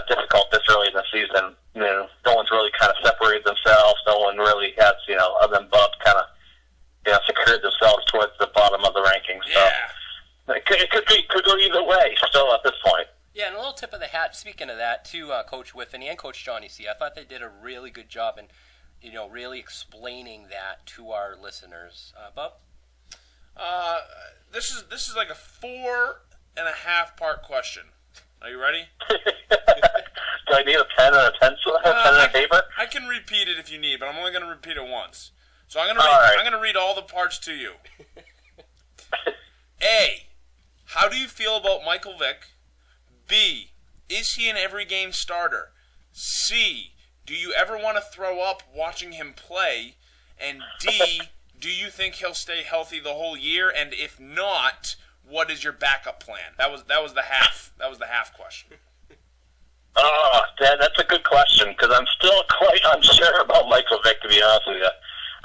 difficult this early in the season. No one's really kind of separated themselves. No one really has, other than Bub, kind of, secured themselves towards the bottom of the rankings. Yeah. So it could go either way still at this point. Yeah, and a little tip of the hat, speaking of that, to Coach Whiffen and Coach Johnny C. I thought they did a really good job in, really explaining that to our listeners. Bub? This is like a 4.5-part question. Are you ready? Do I need a pen and a pencil? Pen and a paper? I can repeat it if you need, but I'm only going to repeat it once. So I'm going to read all the parts to you. A, how do you feel about Michael Vick? B, is he an every-game starter? C, do you ever want to throw up watching him play? And D, do you think he'll stay healthy the whole year? And if not, what is your backup plan? That was the half question. Oh, that's a good question, because I'm still quite unsure about Michael Vick, to be honest with you.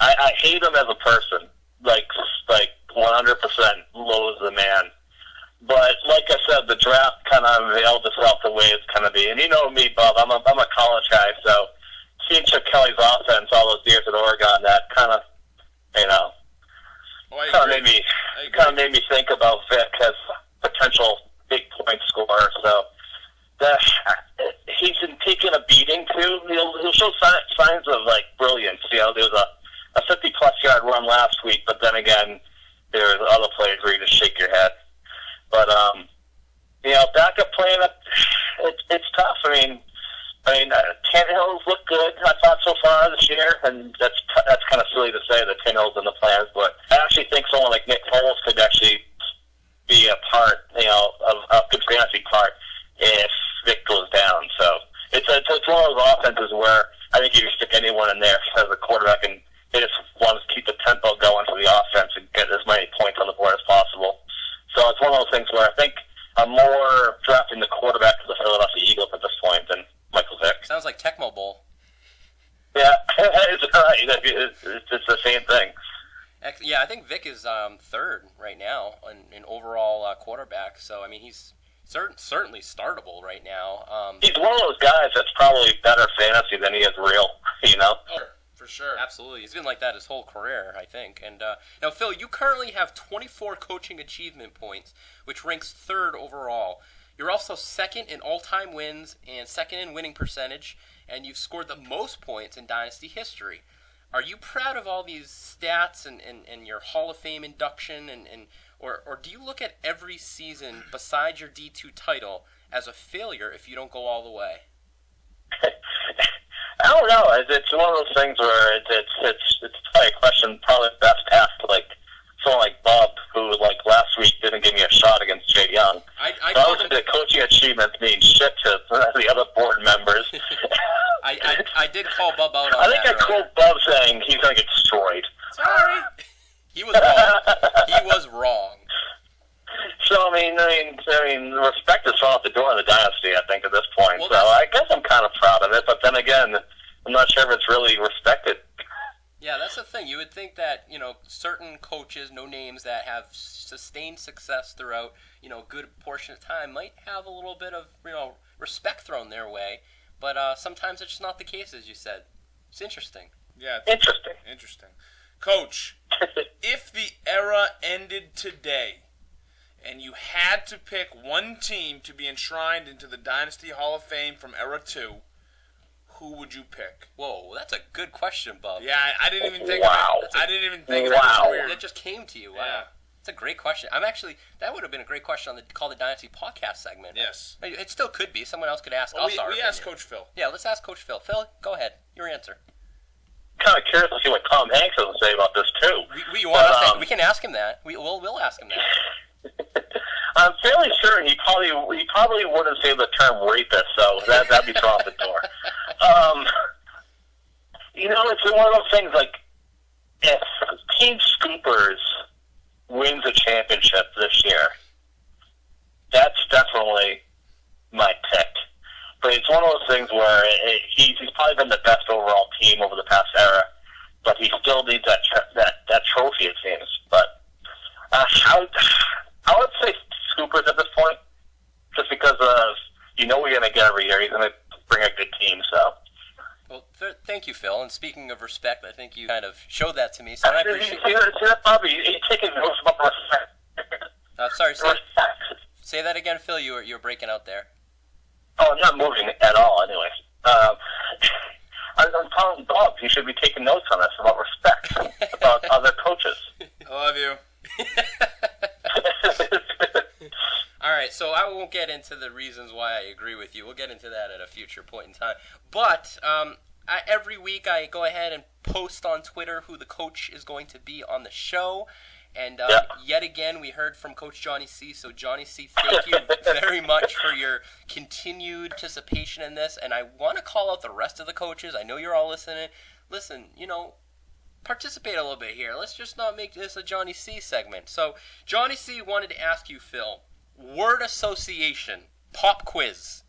I hate him as a person, like 100% loathe the man. But like I said, the draft kind of unveiled itself the way it's going to be. And you know me, Bob, I'm a college guy, so seeing Chip Kelly's offense all those years at Oregon, that kind of, made me think about Vic as a potential big point scorer. So he's been taking a beating too. He'll show signs of brilliance. There was a 50-plus yard run last week, but then again, there's other plays where you just shake your head. But backup plan, it's tough. Tannehill's looked good, I thought, so far this year, and that's kind of silly to say that Tannehill's in the plans, but I actually think someone like Nick Foles could actually be a part, of a good fantasy part if Vic goes down. So it's one of those offenses where I think you can stick anyone in there as a quarterback, and they just want to keep the tempo going for the offense and get as many points on the board as possible. So it's one of those things where I think I'm more drafting the quarterback for the Philadelphia Eagles at this point than Michael Vick. Sounds like Tecmo Bowl. Yeah, it's right. It's the same thing. Yeah, I think Vic is third right now in overall quarterback. So, he's certainly startable right now. He's one of those guys that's probably better fantasy than he is real, For sure. Absolutely. He's been like that his whole career, I think. And now, Phil, you currently have 24 coaching achievement points, which ranks third overall. You're also second in all-time wins and second in winning percentage, and you've scored the most points in Dynasty history. Are you proud of all these stats and your Hall of Fame induction, or do you look at every season besides your D2 title as a failure if you don't go all the way? I don't know. It's one of those things where it's probably a question probably best asked to someone like Bob, who last week didn't give me a shot against Jay Young. I would say the coaching achievements mean shit to the other board members. I did call Bub out on that. I think I quote Bub saying he's going to get destroyed. Sorry. He was wrong. He was wrong. So respect is thrown out the door in the Dynasty, I think, at this point. Well, so I guess I'm kind of proud of it, but then again, I'm not sure if it's really respected. Yeah, that's the thing. You would think that, certain coaches, no names, that have sustained success throughout, a good portion of time might have a little bit of, respect thrown their way, but sometimes it's just not the case, as you said. It's interesting. Yeah. Interesting. Coach, if the era ended today, and you had to pick one team to be enshrined into the Dynasty Hall of Fame from Era 2, who would you pick? Whoa, that's a good question, Bub. Yeah, I didn't even think of it. I didn't even think of it. Wow. That just came to you. Wow. Yeah. It's a great question. That would have been a great question on the Dynasty Podcast segment. Yes. It still could be. Someone else could ask us our We asked Coach Phil. Yeah, let's ask Coach Phil. Phil, go ahead. Your answer. Kind of curious to see what Tom Hanks has to say about this, too. We can ask him that. We'll ask him that. I'm fairly certain he probably wouldn't say the term rapist, so that'd be thrown out the door. It's one of those things if Team Scoopers wins a championship this year, that's definitely my pick. But it's one of those things where he's probably been the best overall team over the past era, but he still needs that trophy, it seems. But I would say Scoopers at this point, just because of you know we're going to get every year. He's going to bring a good team, so. Well, thank you, Phil. And speaking of respect, I think you kind of showed that to me, so I appreciate it. See that, Bobby? You're taking notes about respect. Sorry, say that again, Phil. You were breaking out there. Oh, I'm not moving at all, anyway. I'm telling Bob he should be taking notes on this about respect, about other coaches. I love you. All right, so I won't get into the reasons why I agree with you. We'll get into that at a future point in time. But every week I go ahead and post on Twitter who the coach is going to be on the show. And yet again, we heard from Coach Johnny C. So, Johnny C., thank you very much for your continued participation in this. And I want to call out the rest of the coaches. I know you're all listening. Listen, participate a little bit here. Let's just not make this a Johnny C. segment. So, Johnny C. wanted to ask you, Phil, word association, pop quiz.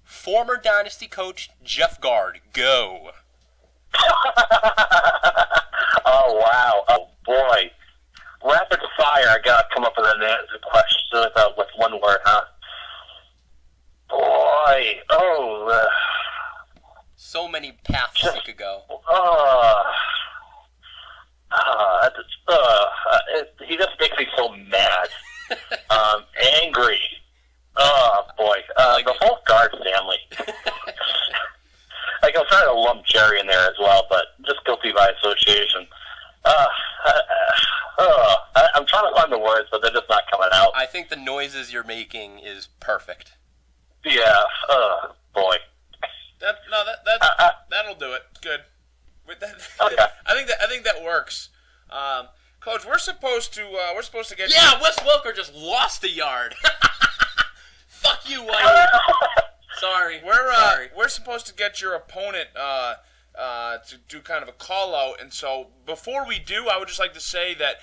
Former Dynasty coach Jeff Gard, go. Oh, wow. Oh, boy. Rapid fire, I got to come up with an answer question with one word, huh? Boy. Oh. So many paths you could go. He just makes me so mad. Angry. Oh, boy. The whole Guard family. I can try to lump Jerry in there as well, but just guilty by association. I'm trying to find the words, but they're just not coming out. I think the noises you're making is perfect. Yeah. Boy. That'll do it. Good. Okay. I think that works. Coach, we're supposed to get. Yeah, Wes Welker just lost a yard. Fuck you, White. Sorry. We're supposed to get your opponent to do kind of a call out, and so before we do, I would just like to say that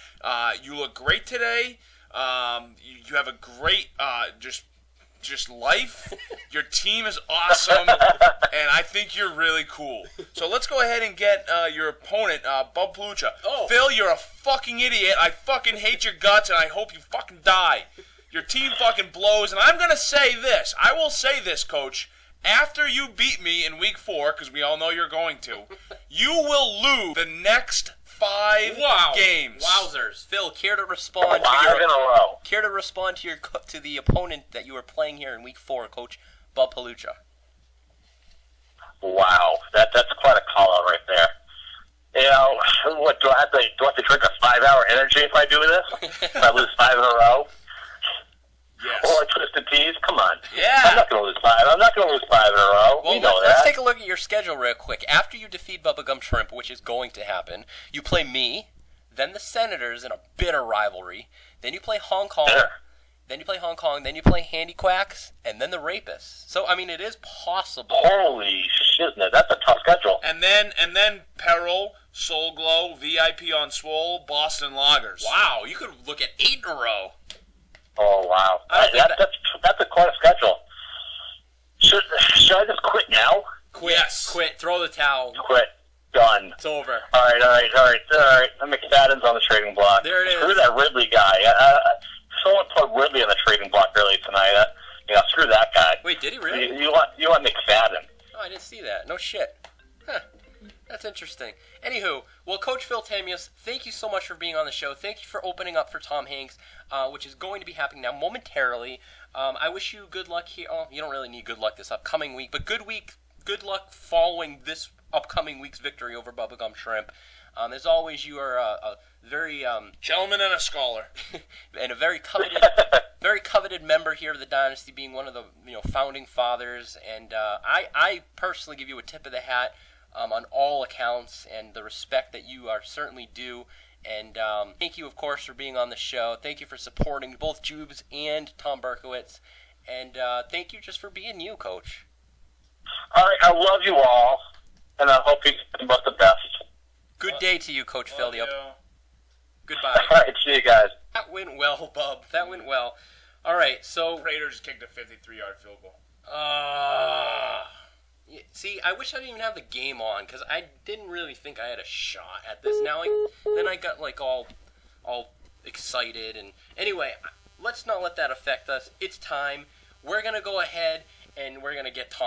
you look great today. You have a great just life. Your team is awesome, and I think you're really cool. So let's go ahead and get your opponent, Bob Palucha. Oh. Phil, you're a fucking idiot. I fucking hate your guts, and I hope you fucking die. Your team fucking blows, and I'm going to say this. I will say this, Coach. After you beat me in Week 4, because we all know you're going to, you will lose the next 5 games. Wowzers. Phil, care to respond to the opponent that you were playing here in Week 4, Coach Bob Palucha? Wow, that's quite a call out right there. What do I have to drink a 5-hour energy if I do this? If I lose 5 in a row? Yes. Or Twisted Teas? Come on. Yeah. I'm not going to lose 5. I'm not going to lose 5 in a row. Well, you know let's that. take a look at your schedule real quick. After you defeat Bubblegum Shrimp, which is going to happen, you play me, then the Senators in a bitter rivalry, then you play Hong Kong, then you play Handy Quacks, and then the Rapists. So, I mean, it is possible. Holy shit, that's a tough schedule. And then Peril, Soul Glow, VIP on Swole, Boston Loggers. Wow, you could look at 8 in a row. Oh, wow. That's a quite a schedule. Should I just quit now? Yes. Quit. Throw the towel. Quit. Done. It's over. All right. McFadden's on the trading block. There it is. Screw that Ridley guy. Someone put Ridley on the trading block early tonight. Screw that guy. Wait, did he really? You want McFadden. Oh, I didn't see that. No shit. Huh. That's interesting. Anywho, well, Coach Phil Tamulis, thank you so much for being on the show. Thank you for opening up for Tom Hanks, which is going to be happening now momentarily. I wish you good luck here. Oh, you don't really need good luck this upcoming week, but good luck following this upcoming week's victory over Bubblegum Shrimp. As always, you are a very gentleman and a scholar, and a very coveted member here of the Dynasty, being one of the founding fathers. And I personally give you a tip of the hat. On all accounts, and the respect that you are certainly due. And thank you, of course, for being on the show. Thank you for supporting both Jubes and Tom Berkowitz. And thank you just for being you, Coach. All right, I love you all, and I hope you get about the best. Good day to you, Coach Phil. You. Goodbye. All right, see you guys. That went well, Bub. That went well. All right, so... Raiders kicked a 53-yard field goal. See, I wish I didn't even have the game on, because I didn't really think I had a shot at this. Now, then I got all excited, and anyway, let's not let that affect us. It's time. we're going to go ahead and we're going to get Tom